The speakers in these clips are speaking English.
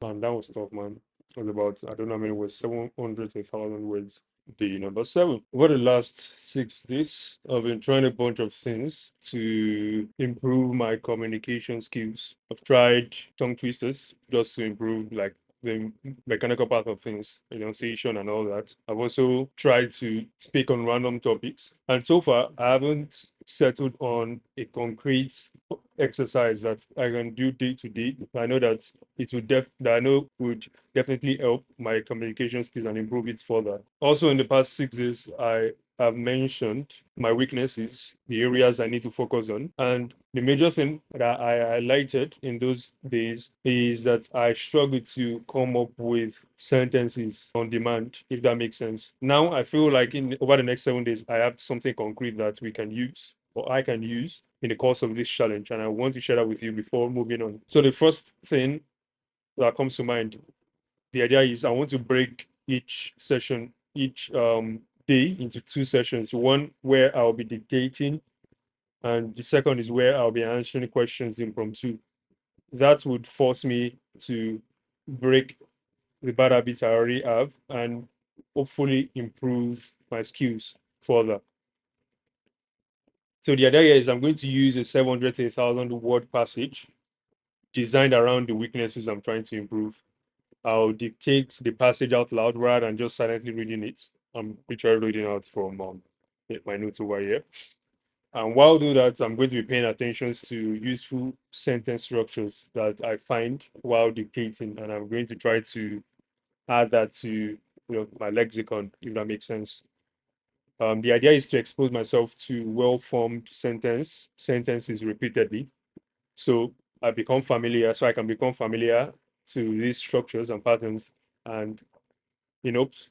And that was tough, man. It was about, I don't know how many words, 700 to 1,000 words. The number seven. Over the last 6 days, I've been trying a bunch of things to improve my communication skills. I've tried tongue twisters just to improve like the mechanical part of things, enunciation and all that. I've also tried to speak on random topics. And so far, I haven't settled on a concrete exercise that I can do day to day. I know that that I know would definitely help my communication skills and improve it further. Also, in the past 6 days, I have mentioned my weaknesses, the areas I need to focus on. And the major thing that I highlighted in those days is that I struggle to come up with sentences on demand, if that makes sense. Now I feel like in over the next 7 days, I have something concrete that we can use or I can use in the course of this challenge. And I want to share that with you before moving on. So the first thing that comes to mind, the idea is I want to break each session, each day into two sessions. One where I'll be dictating, and the second is where I'll be answering questions impromptu. That would force me to break the bad habits I already have and hopefully improve my skills further. So the idea here is I'm going to use a 700 to 1,000 word passage designed around the weaknesses I'm trying to improve. I'll dictate the passage out loud rather than just silently reading it. I'm literally reading out from my notes over here. And while doing that, I'm going to be paying attention to useful sentence structures that I find while dictating, and I'm going to try to add that to my lexicon, if that makes sense. The idea is to expose myself to well-formed sentences repeatedly, so so I can become familiar to these structures and patterns, and in hopes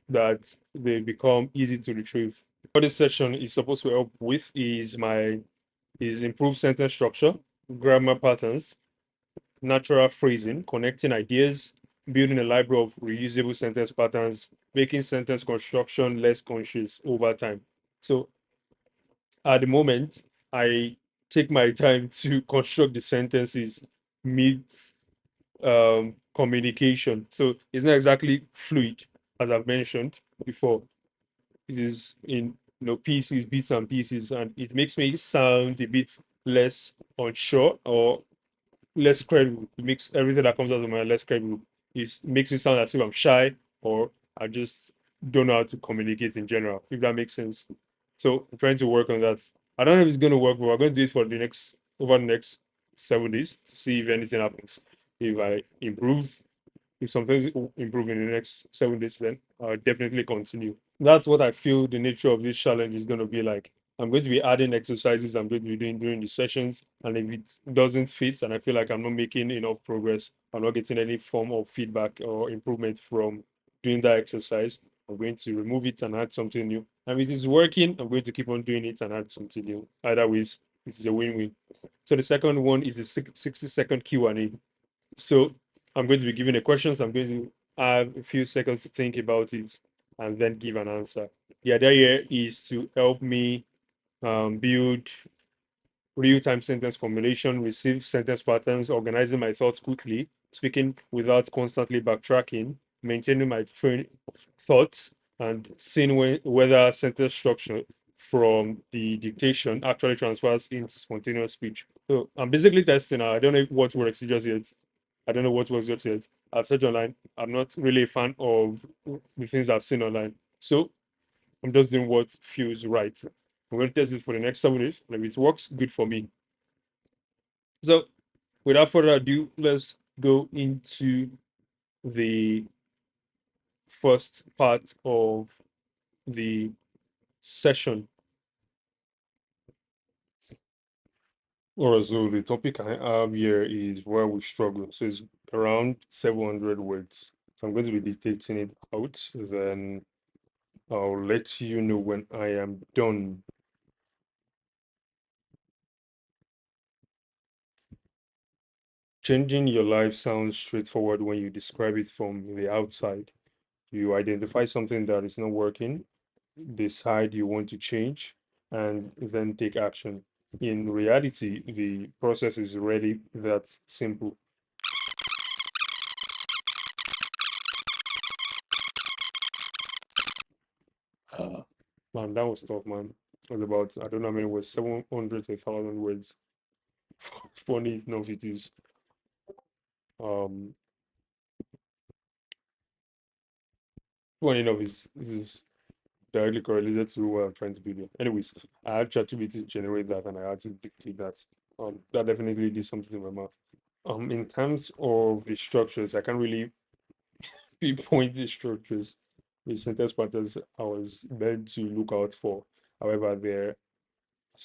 that they become easy to retrieve. What this session is supposed to help with is improved sentence structure, grammar patterns, natural phrasing, connecting ideas, building a library of reusable sentence patterns, making sentence construction less conscious over time. So at the moment, I take my time to construct the sentences mid communication. So it's not exactly fluid, as I've mentioned before. It is in pieces, bits and pieces, and it makes me sound a bit less unsure or less credible. It makes everything that comes out of my less credible. It makes me sound as if I'm shy or I just don't know how to communicate in general, if that makes sense. So I'm trying to work on that. I don't know if it's going to work, but we're going to do it for over the next 7 days to see if anything happens. If I improve, if something's improve in the next 7 days, then I'll definitely continue. That's what I feel the nature of this challenge is going to be like. I'm going to be adding exercises I'm going to be doing during the sessions. And if it doesn't fit and I feel like I'm not making enough progress, I'm not getting any form of feedback or improvement from doing that exercise, I'm going to remove it and add something new. And if it is working, I'm going to keep on doing it and add something new. Either ways, it is a win-win. So the second one is a 60-second Q&A. So I'm going to be giving the questions. I'm going to have a few seconds to think about it and then give an answer. The idea here is to help me build real-time sentence formulation, receive sentence patterns, organizing my thoughts quickly, speaking without constantly backtracking, maintaining my train of thoughts, and seeing whether sentence structure from the dictation actually transfers into spontaneous speech. So I'm basically testing. I don't know what works just yet. I don't know what works just yet. I've searched online. I'm not really a fan of the things I've seen online. So I'm just doing what feels right. I'm going to test it for the next 7 days. And if it works, good for me. So without further ado, let's go into the first part of the session. All right, so the topic I have here is where we struggle. So it's around 700 words. So I'm going to be dictating it out. Then I'll let you know when I am done. Changing your life sounds straightforward when you describe it from the outside. You identify something that is not working, decide you want to change, and then take action. In reality, the process is really that simple. Man, that was tough, man. It was about, I don't know how many words, 700 to 1,000 words. Funny enough, it is. Um, funny enough, this is directly correlated to what I'm trying to do here. Anyways, I had ChatGPT to generate that and I had to dictate that. That definitely did something to my mouth. In terms of the structures, I can't really pinpoint the structures, the sentence patterns I was meant to look out for. However,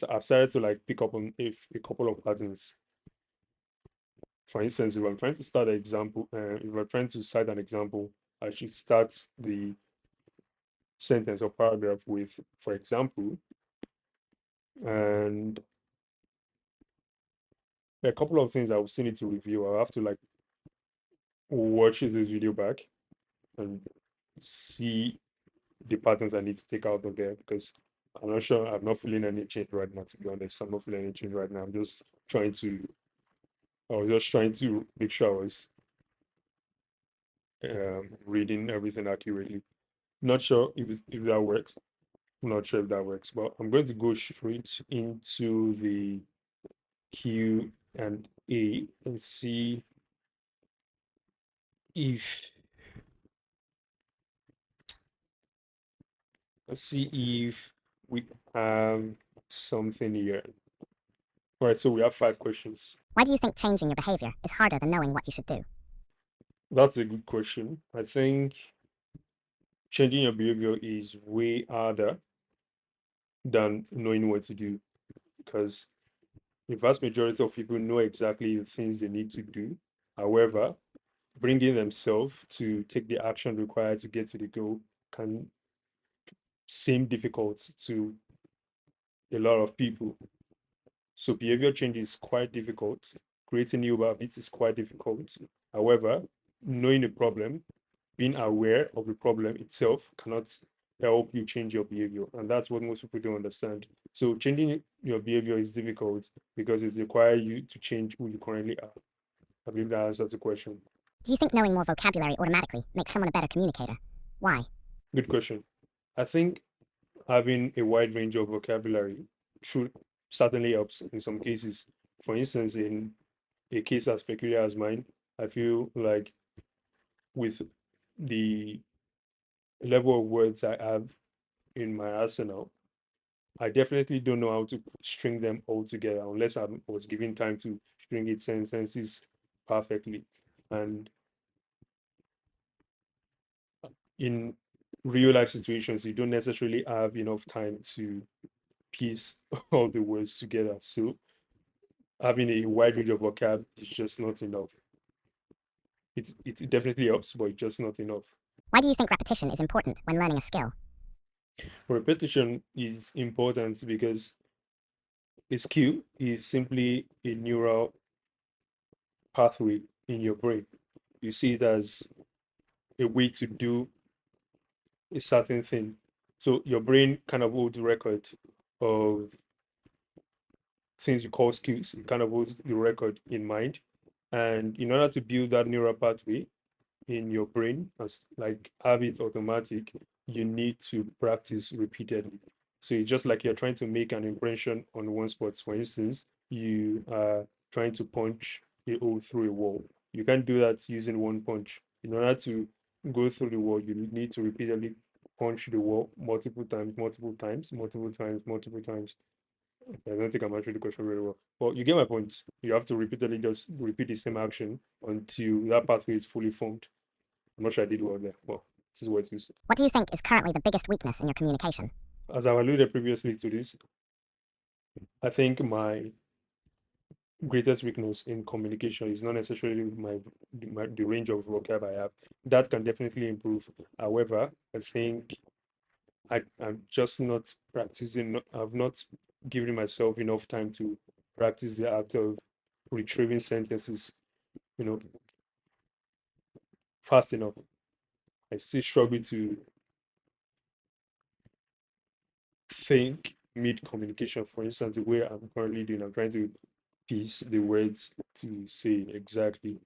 I've started to like pick up on a couple of patterns. For instance, if I'm trying to start an example, if I'm trying to cite an example, I should start the sentence or paragraph with, for example, and a couple of things I will still need to review. I'll have to like watch this video back and see the patterns I need to take out of there because I'm not sure. I'm not feeling any change right now, to be honest. I'm not feeling any change right now. I was just trying to make sure I was reading everything accurately. Not sure if that works. I'm not sure if that works, but I'm going to go straight into the Q and A and if see if we have something here. All right, so we have 5 questions. Why do you think changing your behavior is harder than knowing what you should do? That's a good question. I think changing your behavior is way harder than knowing what to do because the vast majority of people know exactly the things they need to do. However, bringing themselves to take the action required to get to the goal can seem difficult to a lot of people. So behavior change is quite difficult. Creating new habits is quite difficult. However, knowing the problem, being aware of the problem itself cannot help you change your behavior. And that's what most people don't understand. So changing your behavior is difficult because it requires you to change who you currently are. I believe that answers the question. Do you think knowing more vocabulary automatically makes someone a better communicator? Why? Good question. I think having a wide range of vocabulary should certainly helps in some cases. For instance, in a case as peculiar as mine, I feel like with the level of words I have in my arsenal, I definitely don't know how to string them all together unless I was given time to string its sentences perfectly. And in real life situations, you don't necessarily have enough time to piece all the words together. So having a wide range of vocab is just not enough. It definitely helps, but it's just not enough. Why do you think repetition is important when learning a skill? Repetition is important because a skill is simply a neural pathway in your brain. You see it as a way to do a certain thing. So your brain kind of holds record of things you call skills. It kind of holds the record in mind. And in order to build that neural pathway, in your brain as like have it automatic, you need to practice repeatedly. So it's just like you're trying to make an impression on one spot. For instance, you are trying to punch a hole through a wall. You can't do that using one punch. In order to go through the wall, you need to repeatedly punch the wall multiple times, multiple times, multiple times, multiple times. I don't think I'm answering the question very well. But you get my point. You have to repeatedly just repeat the same action until that pathway is fully formed. I'm not sure I did well there. Well, this is what it is. What do you think is currently the biggest weakness in your communication? As I alluded previously to this, I think my greatest weakness in communication is not necessarily the range of vocab I have. That can definitely improve. However, I think I'm just not practicing. I've not given myself enough time to practice the act of retrieving sentences, you know, fast enough. I still struggle to think mid communication. For instance, the way I'm currently doing, I'm trying to piece the words to say exactly.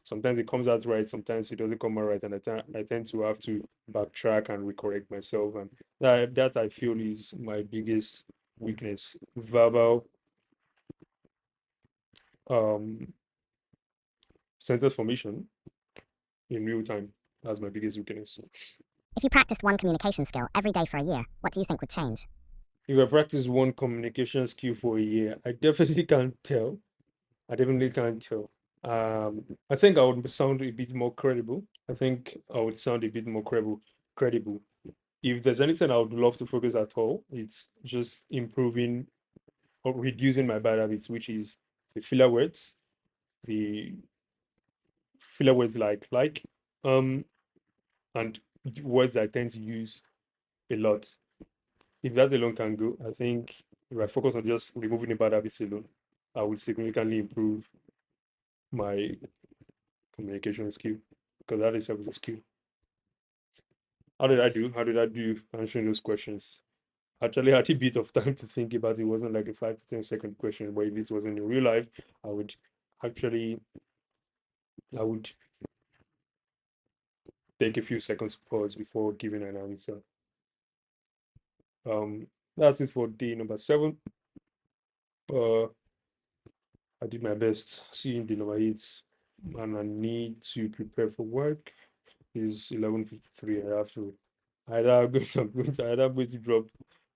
Sometimes it comes out right, sometimes it doesn't come out right, and I tend to have to backtrack and recorrect myself, and that I feel is my biggest weakness. Verbal um sentence formation in real time. That's my biggest weakness. If you practiced one communication skill every day for a year, what do you think would change? If I practice one communication skill for a year, I definitely can't tell. I definitely can't tell. I think I would sound a bit more credible. I think I would sound a bit more credible. If there's anything I would love to focus at all, it's just improving or reducing my bad habits, which is the the filler words um, and words I tend to use a lot. If that alone can go, I think if I focus on just removing the bad habits alone, I will significantly improve my communication skill because that itself is a skill. How did I do? How did I do answering those questions? Actually, I had a bit of time to think about it. It wasn't like a 5 to 10 second question, but if it was in real life, I would actually I would take a few seconds pause before giving an answer. Um, that's it for day number 7. Uh, I did my best. See you in day number 8, and I need to prepare for work. It's 11:53. I have to either I'm going to drop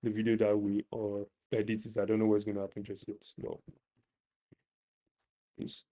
the video that way or edit it. I don't know what's going to happen just yet. No, please.